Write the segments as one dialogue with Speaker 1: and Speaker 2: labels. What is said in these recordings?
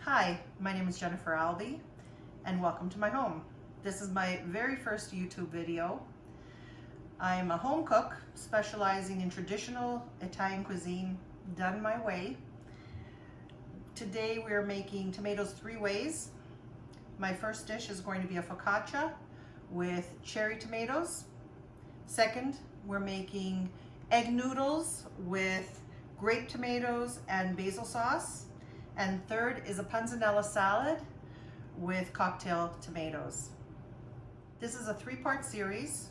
Speaker 1: Hi, my name is Jennifer Albee and welcome to my home. This is my very first YouTube video. I'm a home cook specializing in traditional Italian cuisine done my way. Today we're making tomatoes three ways. My first dish is going to be a focaccia with cherry tomatoes. Second, we're making egg noodles with grape tomatoes and basil sauce. And third is a panzanella salad with cocktail tomatoes. This is a three-part series.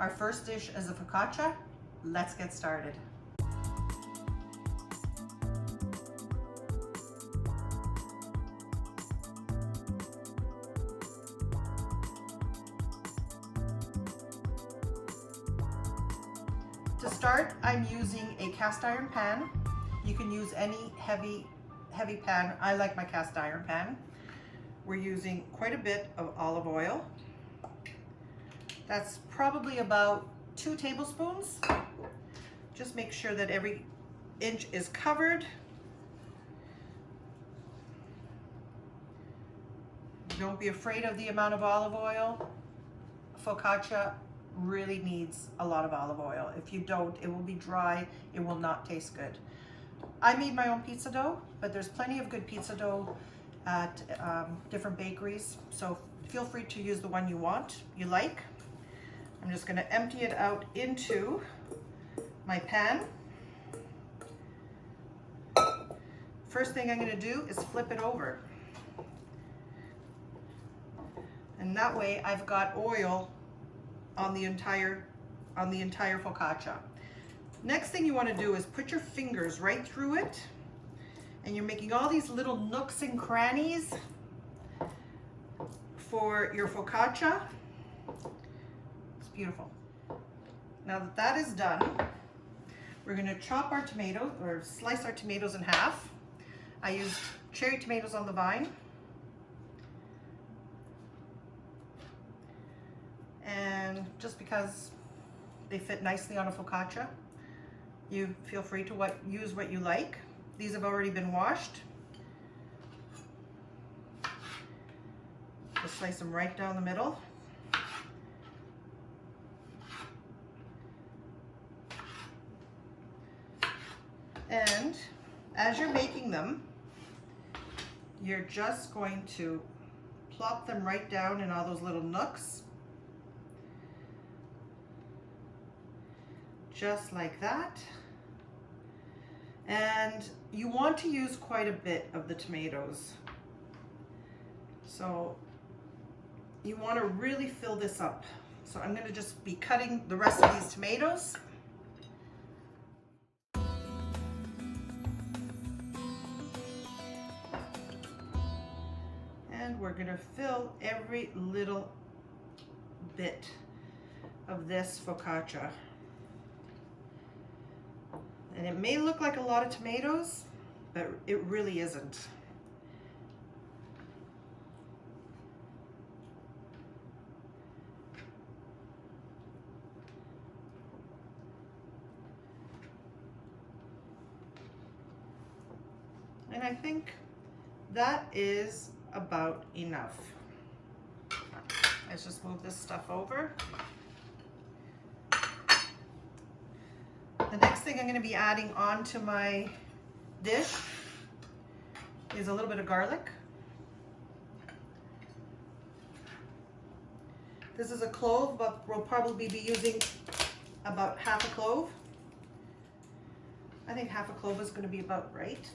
Speaker 1: Our first dish is a focaccia. Let's get started. To start, I'm using a cast iron pan. You can use any heavy pan. I like my cast iron pan. We're using quite a bit of olive oil. That's probably about 2 tablespoons. Just make sure that every inch is covered. Don't be afraid of the amount of olive oil. Focaccia really needs a lot of olive oil. If you don't, it will be dry. It will not taste good. I made my own pizza dough, but there's plenty of good pizza dough at different bakeries. So feel free to use the one you like. I'm just gonna empty it out into my pan. First thing I'm gonna do is flip it over. And that way I've got oil on the entire focaccia. Next thing you want to do is put your fingers right through it, and you're making all these little nooks and crannies for your focaccia. It's beautiful. Now that that is done, we're going to chop our tomatoes or slice our tomatoes in half. I used cherry tomatoes on the vine. And just because they fit nicely on a focaccia, you feel free to use what you like. These have already been washed. Just slice them right down the middle. And as you're making them, you're just going to plop them right down in all those little nooks. Just like that. And you want to use quite a bit of the tomatoes. So you want to really fill this up. So I'm going to just be cutting the rest of these tomatoes. And we're going to fill every little bit of this focaccia. And it may look like a lot of tomatoes, but it really isn't. And I think that is about enough. Let's just move this stuff over. The next thing I'm going to be adding onto my dish is a little bit of garlic. This is a clove, but we'll probably be using about half a clove. I think half a clove is going to be about right.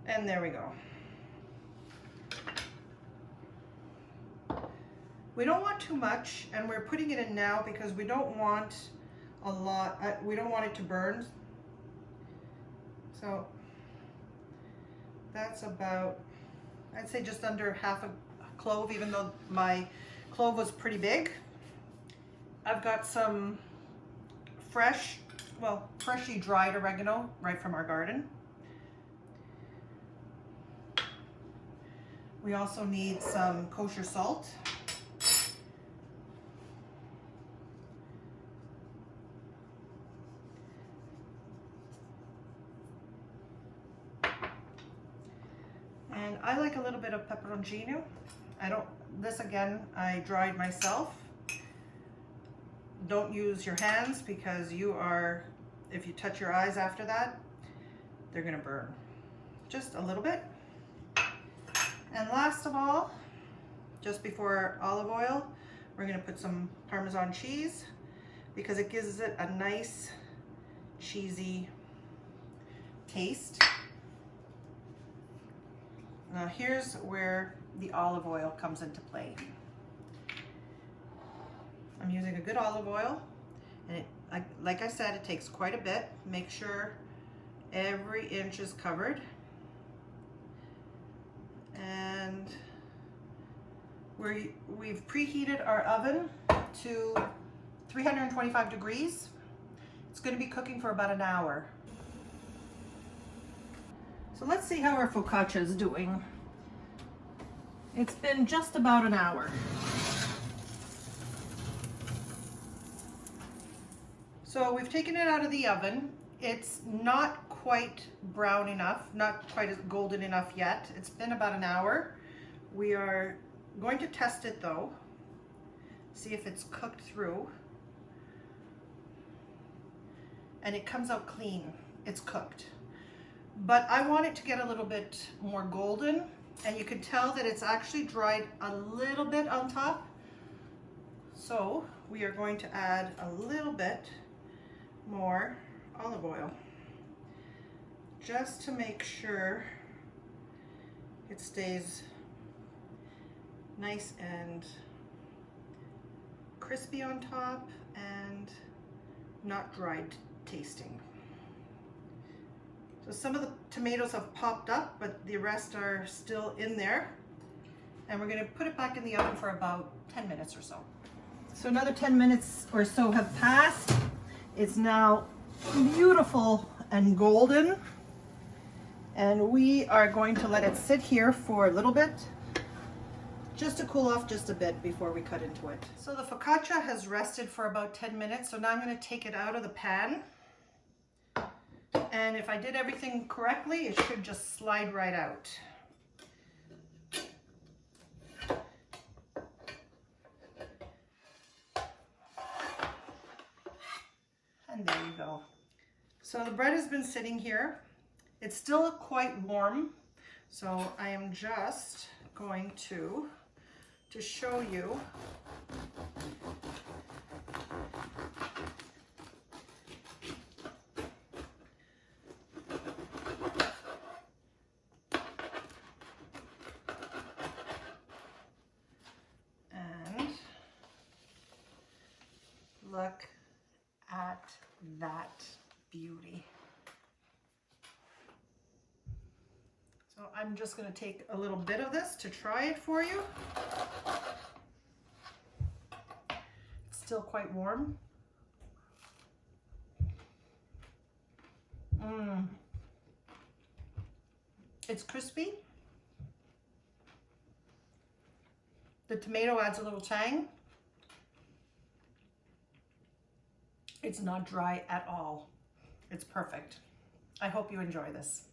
Speaker 1: And there we go. We don't want too much, and we're putting it in now because we don't want a lot, we don't want it to burn. So that's about, I'd say just under half a clove, even though my clove was pretty big. I've got some freshly dried oregano right from our garden. We also need some kosher salt. And I like a little bit of peperoncino. This again, I dried myself. Don't use your hands because if you touch your eyes after that, they're gonna burn. Just a little bit. And last of all, just before olive oil, we're gonna put some Parmesan cheese because it gives it a nice cheesy taste. Now here's where the olive oil comes into play. I'm using a good olive oil, and like I said, it takes quite a bit. Make sure every inch is covered. And we've preheated our oven to 325 degrees. It's going to be cooking for about an hour. So let's see how our focaccia is doing. It's been just about an hour. So we've taken it out of the oven. It's not quite brown enough, not quite as golden enough yet. It's been about an hour. We are going to test it though, see if it's cooked through. And it comes out clean, it's cooked. But I want it to get a little bit more golden, and you can tell that it's actually dried a little bit on top. So we are going to add a little bit more olive oil, just to make sure it stays nice and crispy on top and not dried tasting. So some of the tomatoes have popped up, but the rest are still in there. And we're gonna put it back in the oven for about 10 minutes or so. So another 10 minutes or so have passed. It's now beautiful and golden. And we are going to let it sit here for a little bit, just to cool off just a bit before we cut into it. So the focaccia has rested for about 10 minutes. So now I'm gonna take it out of the pan. And if I did everything correctly, it should just slide right out. And there you go. So the bread has been sitting here. It's still quite warm, so I am just going to show you look at that beauty. So I'm just going to take a little bit of this to try it for you. It's still quite warm. It's crispy. The tomato adds a little tang. It's not dry at all. It's perfect. I hope you enjoy this.